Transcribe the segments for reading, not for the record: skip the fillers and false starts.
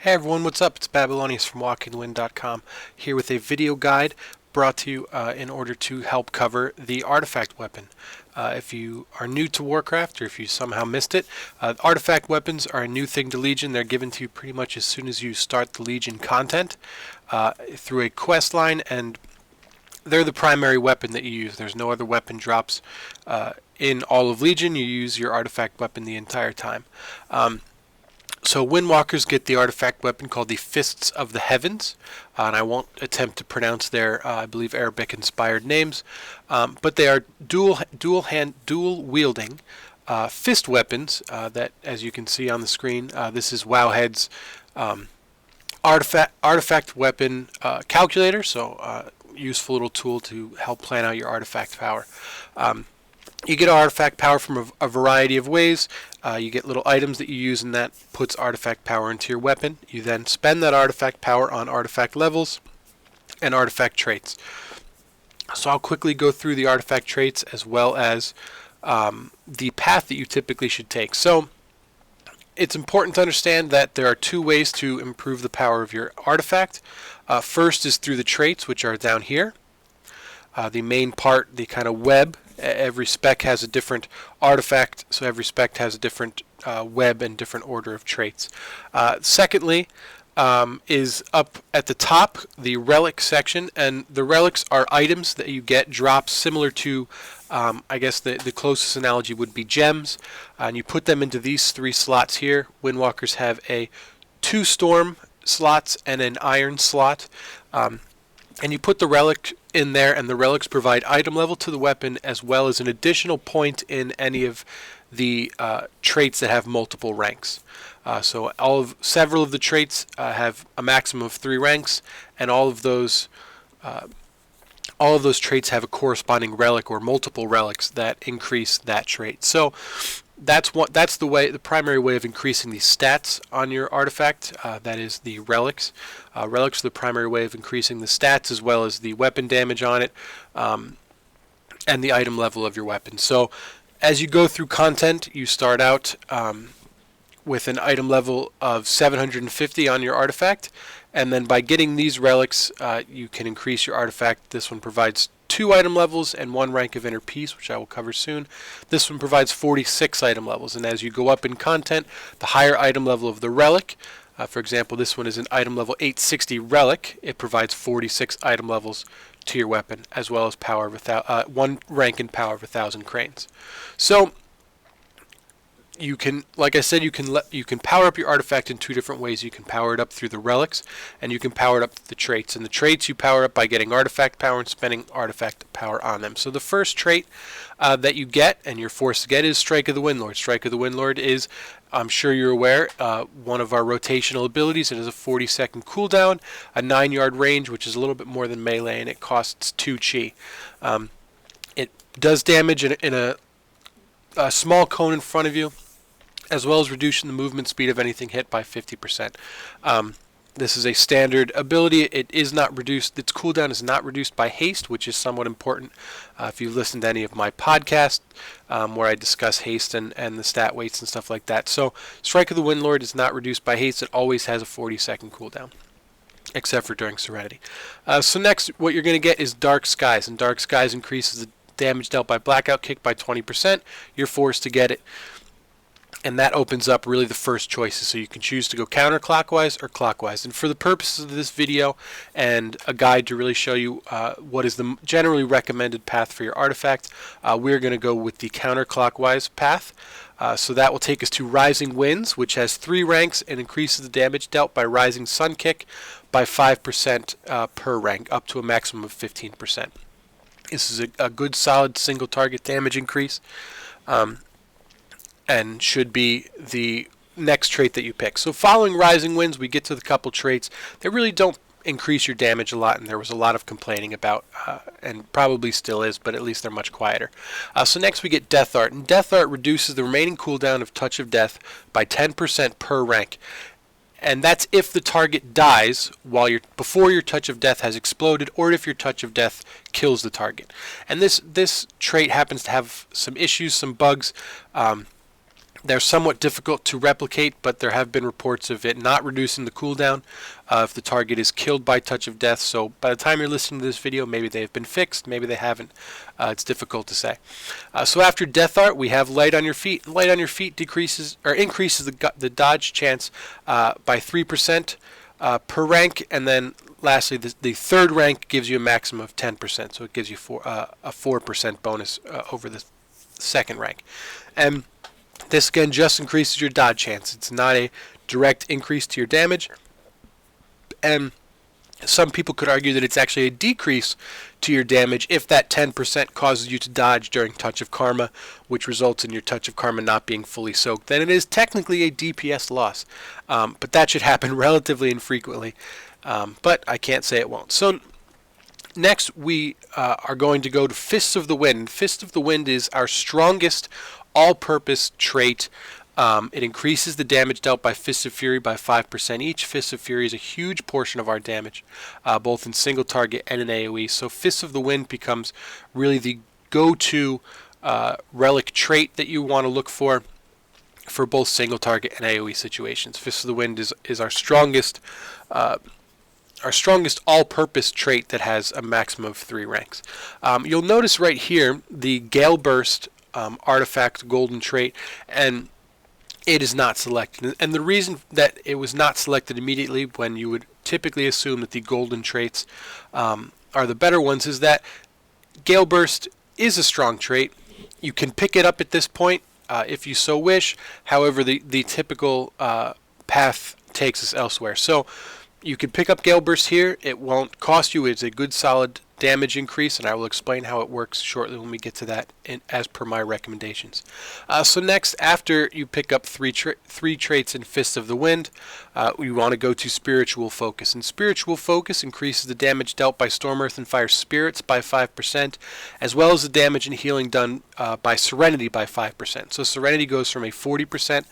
Hey everyone, what's up? It's Babylonius from WalkingTheWind.com here with a video guide brought to you in order to help cover the artifact weapon. If you are new to Warcraft or if you somehow missed it, artifact weapons are a new thing to Legion. They're given to you pretty much as soon as you start the Legion content through a quest line, and they're the primary weapon that you use. There's no other weapon drops in all of Legion. You use your artifact weapon the entire time. So Windwalkers get the artifact weapon called the Fists of the Heavens, and I won't attempt to pronounce their, I believe, Arabic-inspired names, but they are dual-wielding fist weapons that, as you can see on the screen, this is Wowhead's artifact weapon calculator, so useful little tool to help plan out your artifact power. You get artifact power from a variety of ways. You get little items that you use, and that puts artifact power into your weapon. You then spend that artifact power on artifact levels and artifact traits. So I'll quickly go through the artifact traits as well as the path that you typically should take. So it's important to understand that there are two ways to improve the power of your artifact. First is through the traits, which are down here. The main part, the kind of web, every spec has a different artifact, so every spec has a different web and different order of traits. Secondly, is up at the top, the relic section, and the relics are items that you get drops similar to, I guess the closest analogy would be gems, and you put them into these three slots here. Windwalkers have a 2 storm slots and an iron slot. And you put the relic in there, and the relics provide item level to the weapon as well as an additional point in any of the traits that have multiple ranks. So several of the traits have a maximum of 3 ranks, and all of those traits have a corresponding relic or multiple relics that increase that trait. So that's the primary way of increasing the stats on your artifact. That is the relics. Relics are the primary way of increasing the stats as well as the weapon damage on it, and the item level of your weapon. So as you go through content, you start out with an item level of 750 on your artifact, and then by getting these relics, you can increase your artifact. This one provides 2 item levels and 1 rank of inner peace, which I will cover soon. This one provides 46 item levels, and as you go up in content, the higher item level of the relic, for example, this one is an item level 860 relic. It provides 46 item levels to your weapon, as well as power of 1 rank in power of 1,000 cranes. So you can, like I said, you can power up your artifact in 2 different ways. You can power it up through the relics, and you can power it up through the traits. And the traits you power up by getting artifact power and spending artifact power on them. So the first trait that you get, and you're forced to get, is Strike of the Windlord. Strike of the Windlord is, I'm sure you're aware, one of our rotational abilities. It has a 40-second cooldown, a 9-yard range, which is a little bit more than melee, and it costs 2 chi. It does damage in a small cone in front of you, as well as reducing the movement speed of anything hit by 50%. This is a standard ability. It is not reduced. Its cooldown is not reduced by haste, which is somewhat important. If you've listened to any of my podcasts where I discuss haste and the stat weights and stuff like that. So Strike of the Windlord is not reduced by haste. It always has a 40-second cooldown, except for during Serenity. So next, what you're going to get is Dark Skies, and Dark Skies increases the damage dealt by Blackout Kick by 20%. You're forced to get it. And that opens up really the first choices, so you can choose to go counterclockwise or clockwise. And for the purposes of this video and a guide to really show you what is the generally recommended path for your artifact, we're going to go with the counterclockwise path. So that will take us to Rising Winds, which has 3 ranks and increases the damage dealt by Rising Sun Kick by 5% per rank, up to a maximum of 15%. This is a good solid single target damage increase. And should be the next trait that you pick. So following Rising Winds, we get to the couple traits that really don't increase your damage a lot, and there was a lot of complaining about, and probably still is, but at least they're much quieter. So next we get Death Art, and Death Art reduces the remaining cooldown of Touch of Death by 10% per rank. And that's if the target dies before your Touch of Death has exploded, or if your Touch of Death kills the target. And this trait happens to have some issues, some bugs. They're somewhat difficult to replicate, but there have been reports of it not reducing the cooldown if the target is killed by Touch of Death. So by the time you're listening to this video, maybe they have been fixed, maybe they haven't. It's difficult to say. So after Death Art, we have Light on Your Feet. Light on Your Feet decreases or increases the dodge chance by 3% per rank, and then lastly, the third rank gives you a maximum of 10%, so it gives you a 4% bonus over the second rank. And this again just increases your dodge chance. It's not a direct increase to your damage, and some people could argue that it's actually a decrease to your damage if that 10% causes you to dodge during Touch of Karma, which results in your Touch of Karma not being fully soaked. Then it is technically a DPS loss, but that should happen relatively infrequently, but I can't say it won't. So next we are going to go to Fists of the Wind. Fist of the Wind is our strongest all-purpose trait. It increases the damage dealt by Fists of Fury by 5% each. Fists of Fury is a huge portion of our damage, both in single target and in AoE. So Fists of the Wind becomes really the go-to relic trait that you want to look for both single target and AoE situations. Fists of the Wind is our strongest all-purpose trait that has a maximum of 3 ranks. You'll notice right here the Gail Burst artifact golden trait, and it is not selected. And the reason that it was not selected immediately, when you would typically assume that the golden traits are the better ones, is that Gail Burst is a strong trait. You can pick it up at this point if you so wish. However, the typical path takes us elsewhere. So you can pick up Gail Burst here. It won't cost you. It's a good solid damage increase, and I will explain how it works shortly when we get to that as per my recommendations. So next, after you pick up three traits in Fists of the Wind, we want to go to Spiritual Focus. And Spiritual Focus increases the damage dealt by Storm, Earth, and Fire spirits by 5%, as well as the damage and healing done by Serenity by 5%. So Serenity goes from a 40%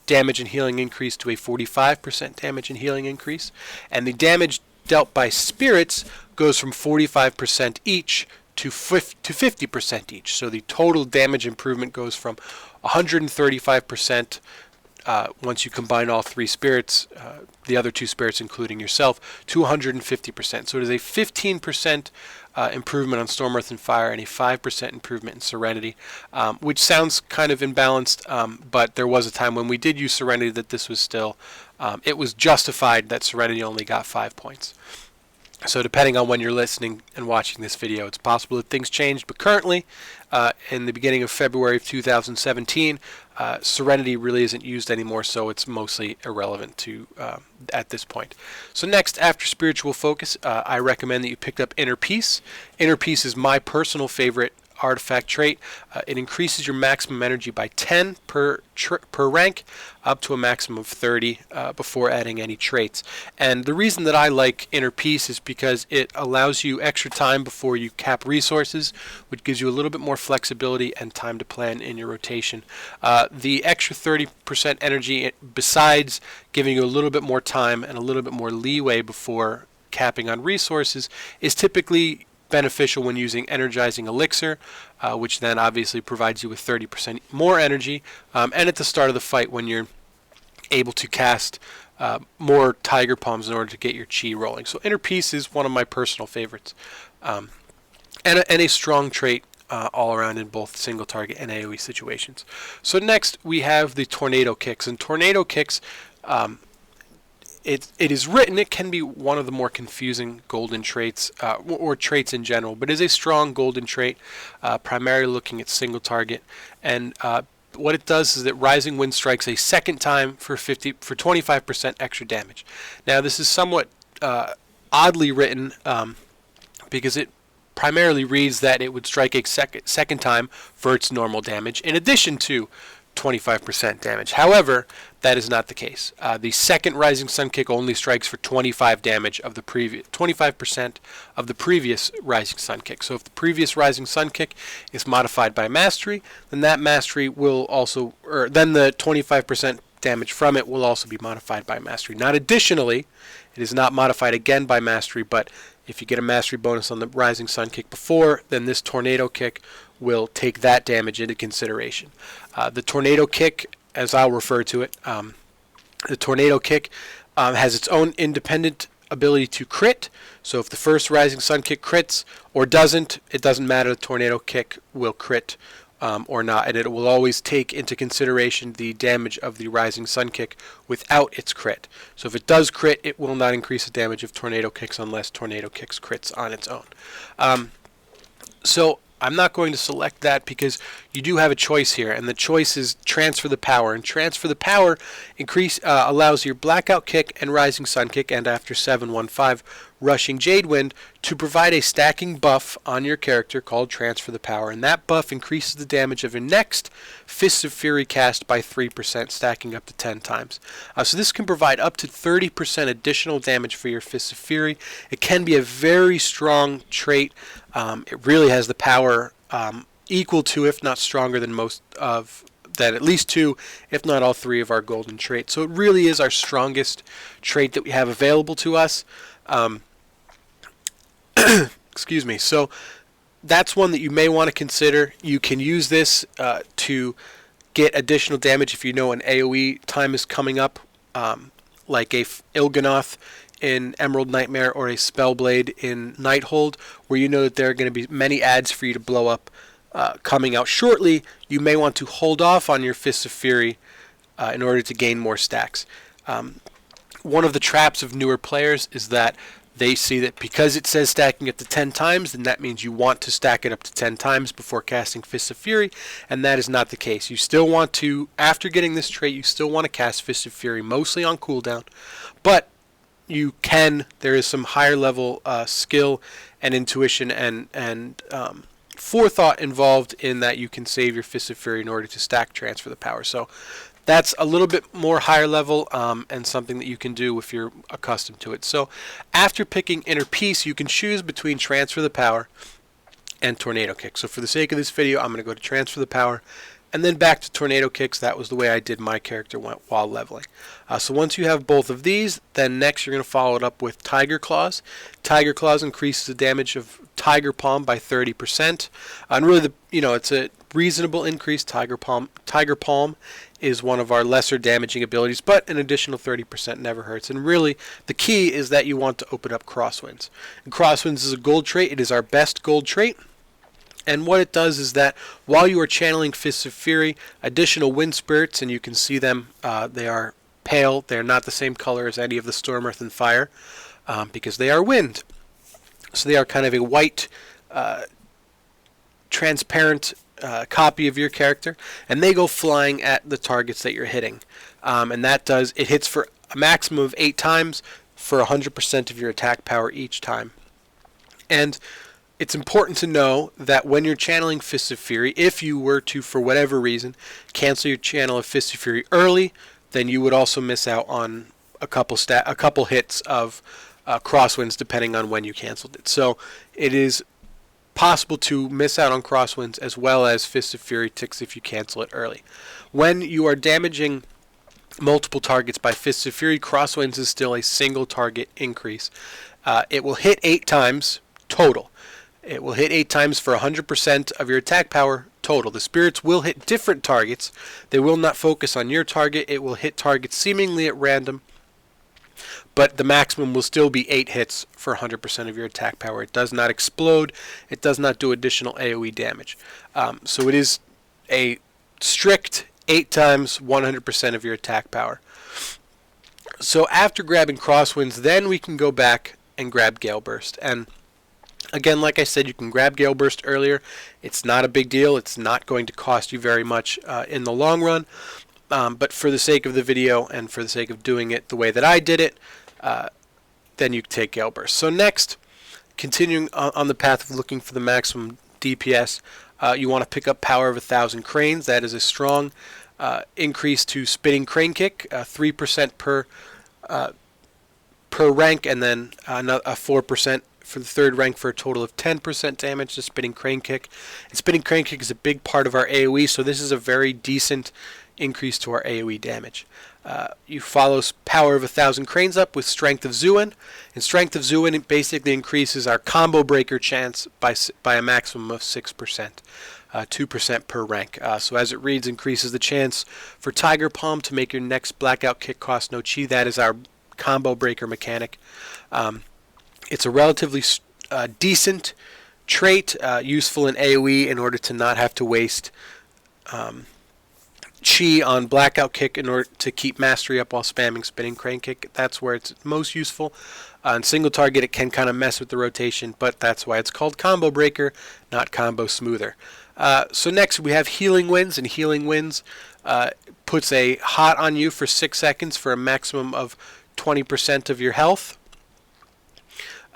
damage and healing increase to a 45% damage and healing increase, and the damage dealt by spirits goes from 45% each to 50% each. So the total damage improvement goes from 135% once you combine all 3 spirits, the other 2 spirits including yourself, to 150%. So it is a 15% improvement on Storm, Earth, and Fire, and a 5% improvement in Serenity, which sounds kind of imbalanced, but there was a time when we did use Serenity that this was still, it was justified that Serenity only got 5 points. So depending on when you're listening and watching this video, it's possible that things changed, but currently, in the beginning of February of 2017, Serenity really isn't used anymore, so it's mostly irrelevant to at this point. So next, after Spiritual Focus, I recommend that you pick up Inner Peace. Inner Peace is my personal favorite artifact trait. It increases your maximum energy by 10 per rank, up to a maximum of 30 before adding any traits. And the reason that I like Inner Peace is because it allows you extra time before you cap resources, which gives you a little bit more flexibility and time to plan in your rotation. The extra 30% energy, besides giving you a little bit more time and a little bit more leeway before capping on resources, is typically beneficial when using Energizing Elixir, which then obviously provides you with 30% more energy, and at the start of the fight when you're able to cast more Tiger Palms in order to get your chi rolling. So Inner Peace is one of my personal favorites, and a strong trait all around in both single target and AoE situations. So next we have the Tornado Kicks, and Tornado Kicks, it is written, it can be one of the more confusing golden traits, or traits in general, but is a strong golden trait, primarily looking at single target. And what it does is that Rising Wind strikes a second time for 25% extra damage. Now this is somewhat oddly written, because it primarily reads that it would strike a second time for its normal damage, in addition to 25% damage. However, that is not the case. The second Rising Sun Kick only strikes for 25% of the previous Rising Sun Kick. So if the previous Rising Sun Kick is modified by Mastery, then that Mastery will also, or then the 25% damage from it will also be modified by Mastery. Not additionally, it is not modified again by Mastery, but if you get a Mastery bonus on the Rising Sun Kick before, then this Tornado Kick will take that damage into consideration. The Tornado Kick as I'll refer to it. The tornado kick has its own independent ability to crit. So if the first Rising Sun kick crits or doesn't, it doesn't matter. The tornado kick will crit or not, and it will always take into consideration the damage of the Rising Sun kick without its crit. So if it does crit, it will not increase the damage of tornado kicks unless tornado kicks crits on its own. So I'm not going to select that because you do have a choice here, and the choice is Transfer the Power. And Transfer the Power allows your Blackout Kick and Rising Sun Kick, and after 715 Rushing Jade Wind, to provide a stacking buff on your character called Transfer the Power, and that buff increases the damage of your next Fists of Fury cast by 3%, stacking up to 10 times. So this can provide up to 30% additional damage for your Fists of Fury. It can be a very strong trait. It really has the power equal to, if not stronger than at least 2, if not all 3 of our golden traits. So it really is our strongest trait that we have available to us. Excuse me. So that's one that you may want to consider. You can use this to get additional damage if you know an AoE time is coming up, like a Il'gynoth in Emerald Nightmare or a Spellblade in Nighthold, where you know that there are going to be many ads for you to blow up coming out shortly. You may want to hold off on your Fists of Fury in order to gain more stacks. One of the traps of newer players is that they see that because it says stacking up to 10 times, then that means you want to stack it up to 10 times before casting Fists of Fury, and that is not the case. You still want to, after getting this trait, you still want to cast Fists of Fury, mostly on cooldown, but you can, there is some higher level skill and intuition and forethought involved in that you can save your Fists of Fury in order to stack Transfer the Power. So that's a little bit more higher level and something that you can do if you're accustomed to it. So after picking Inner Peace, you can choose between Transfer the Power and Tornado Kick. So for the sake of this video, I'm going to go to Transfer the Power and then back to Tornado Kicks. That was the way I did my character while leveling. So once you have both of these, then next you're going to follow it up with Tiger Claws. Tiger Claws increases the damage of Tiger Palm by 30%. And really, it's a reasonable increase. Tiger Palm is one of our lesser damaging abilities, but an additional 30% never hurts. And really, the key is that you want to open up Crosswinds. And Crosswinds is a gold trait. It is our best gold trait. And what it does is that while you are channeling Fists of Fury, additional wind spirits, and you can see them, they are pale. They are not the same color as any of the Storm, Earth, and Fire because they are wind. So they are kind of a white, transparent copy of your character, and they go flying at the targets that you're hitting. And that does, it hits for a maximum of 8 times for 100% of your attack power each time. And it's important to know that when you're channeling Fists of Fury, if you were to, for whatever reason, cancel your channel of Fists of Fury early, then you would also miss out on a couple hits of Crosswinds depending on when you canceled it. So it is possible to miss out on Crosswinds as well as Fists of Fury ticks if you cancel it early. When you are damaging multiple targets by Fists of Fury, Crosswinds is still a single target increase. It will hit 8 times total. It will hit 8 times for 100% of your attack power total. The spirits will hit different targets. They will not focus on your target. It will hit targets seemingly at random, but the maximum will still be 8 hits for 100% of your attack power. It does not explode. It does not do additional AoE damage. So it is a strict 8 times 100% of your attack power. So after grabbing Crosswinds, then we can go back and grab Gail Burst. And again, like I said, you can grab Gail Burst earlier. It's not a big deal. It's not going to cost you very much in the long run. But for the sake of the video and for the sake of doing it the way that I did it, then you take Gail Burst. So next, continuing on the path of looking for the maximum DPS, you want to pick up Power of 1,000 Cranes. That is a strong increase to Spinning Crane Kick, 3% per rank, and then another 4% for the 3rd rank for a total of 10% damage to Spinning Crane Kick. And Spinning Crane Kick is a big part of our AoE, so this is a very decent increase to our AoE damage. You follow Power of 1,000 Cranes up with Strength of Zuin. And Strength of Zuin, it basically increases our combo breaker chance by a maximum of 6%. 2% per rank. So as it reads, increases the chance for Tiger Palm to make your next blackout kick cost no chi. That is our combo breaker mechanic. It's a relatively decent trait, useful in AoE in order to not have to waste chi on blackout kick in order to keep mastery up while spamming spinning crane kick. That's where it's most useful. On single target, it can kind of mess with the rotation, but that's why it's called combo breaker, not combo smoother. So next we have healing winds, and healing winds puts a hot on you for 6 seconds for a maximum of 20% of your health.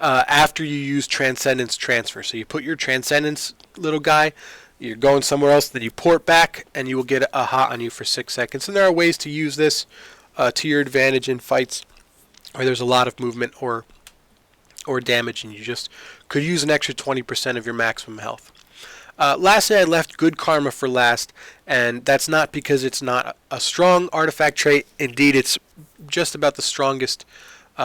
After you use Transcendence Transfer. So you put your Transcendence little guy, you're going somewhere else, then you port back, and you will get a hot on you for 6 seconds. And there are ways to use this to your advantage in fights where there's a lot of movement or damage, and you just could use an extra 20% of your maximum health. Lastly, I left Good Karma for last, and that's not because it's not a strong artifact trait. Indeed, it's just about the strongest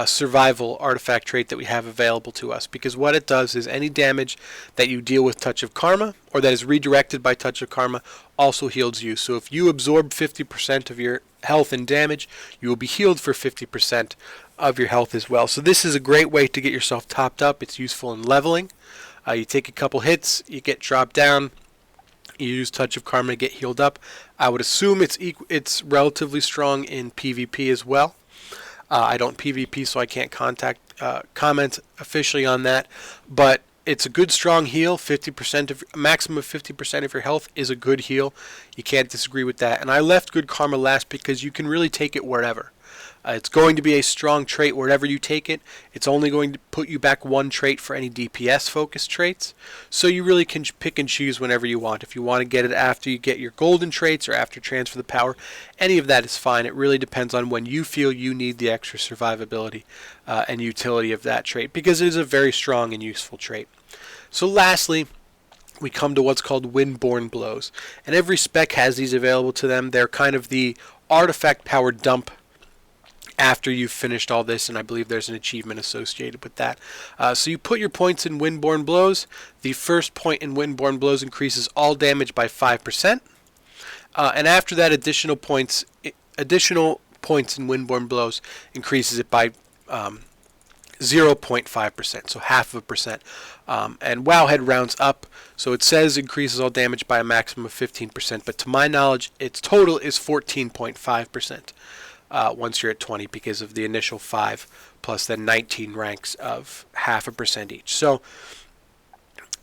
survival artifact trait that we have available to us, because what it does is any damage that you deal with Touch of Karma or that is redirected by Touch of Karma also heals you. So if you absorb 50% of your health and damage, you will be healed for 50% of your health as well. So this is a great way to get yourself topped up. It's useful in leveling. You take a couple hits, you get dropped down, you use Touch of Karma to get healed up. I would assume it's relatively strong in PvP as well. I don't PvP, so I can't comment officially on that, but it's a good strong heal. 50% of maximum of 50% of your health is a good heal. You can't disagree with that. And I left Good Karma last because you can really take it wherever. It's going to be a strong trait wherever you take it. It's only going to put you back one trait for any DPS focused traits. So you really can pick and choose whenever you want. If you want to get it after you get your golden traits or after transfer the power, any of that is fine. It really depends on when you feel you need the extra survivability and utility of that trait, because it is a very strong and useful trait. So lastly, we come to what's called Windborne Blows. And every spec has these available to them. They're kind of the artifact power dump after you've finished all this, and I believe there's an achievement associated with that. So you put your points in Windborne Blows. The first point in Windborne Blows increases all damage by 5%. And after that, additional points in Windborne Blows increases it by 0.5%, so half of a percent. And Wowhead rounds up, so it says increases all damage by a maximum of 15%, but to my knowledge, its total is 14.5%. Once you're at 20, because of the initial 5 plus then 19 ranks of 0.5% each. So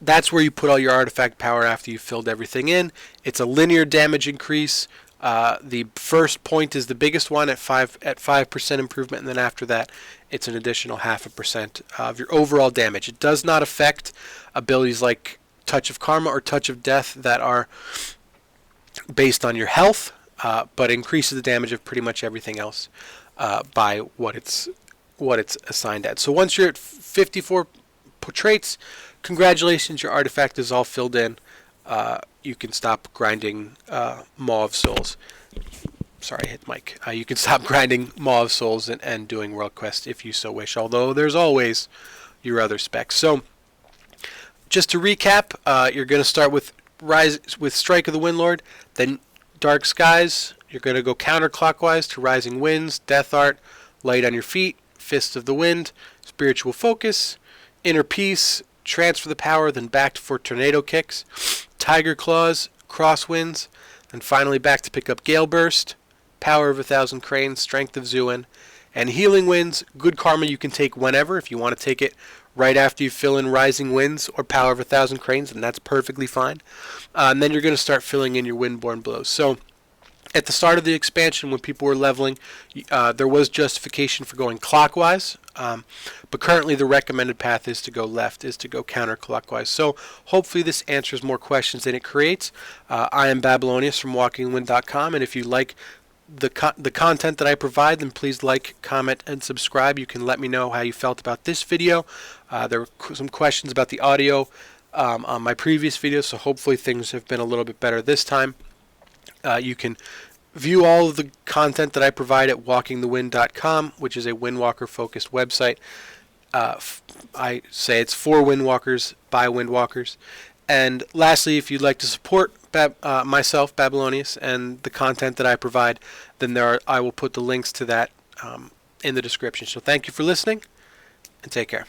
that's where you put all your artifact power after you've filled everything in. It's a linear damage increase. The first point is the biggest one at 5% improvement, and then after that it's an additional 0.5% of your overall damage. It does not affect abilities like Touch of Karma or Touch of Death that are based on your health. But increases the damage of pretty much everything else by what it's assigned at. So once you're at 54 traits, congratulations, your artifact is all filled in. You can stop grinding Maw of Souls. Sorry, I hit mic. You can stop grinding Maw of Souls and doing World Quest if you so wish, although there's always your other specs. So just to recap, you're going to start with Strike of the Windlord, then Dark Skies. You're going to go counterclockwise to Rising Winds, Death Art, Light on Your Feet, Fist of the Wind, Spiritual Focus, Inner Peace, Transfer the Power, then back for Tornado Kicks, Tiger Claws, Crosswinds, and finally back to pick up Gail Burst, Power of 1,000 Cranes, Strength of Zuin, and Healing Winds. Good Karma you can take whenever. If you want to take it right after you fill in Rising Winds or Power of 1,000 Cranes, and that's perfectly fine. And then you're going to start filling in your Windborne Blows. So at the start of the expansion, when people were leveling, there was justification for going clockwise, but currently the recommended path is to go left, is to go counterclockwise. So hopefully this answers more questions than it creates. I am Babylonius from WalkingWind.com, and if you like the content that I provide, then please like, comment, and subscribe. You can let me know how you felt about this video. There were some questions about the audio on my previous videos, so hopefully things have been a little bit better this time. You can view all of the content that I provide at WalkingTheWind.com, which is a Windwalker focused website. I say it's for Windwalkers by Windwalkers. And lastly, if you'd like to support myself, Babylonius, and the content that I provide, then I will put the links to that in the description. So thank you for listening, and take care.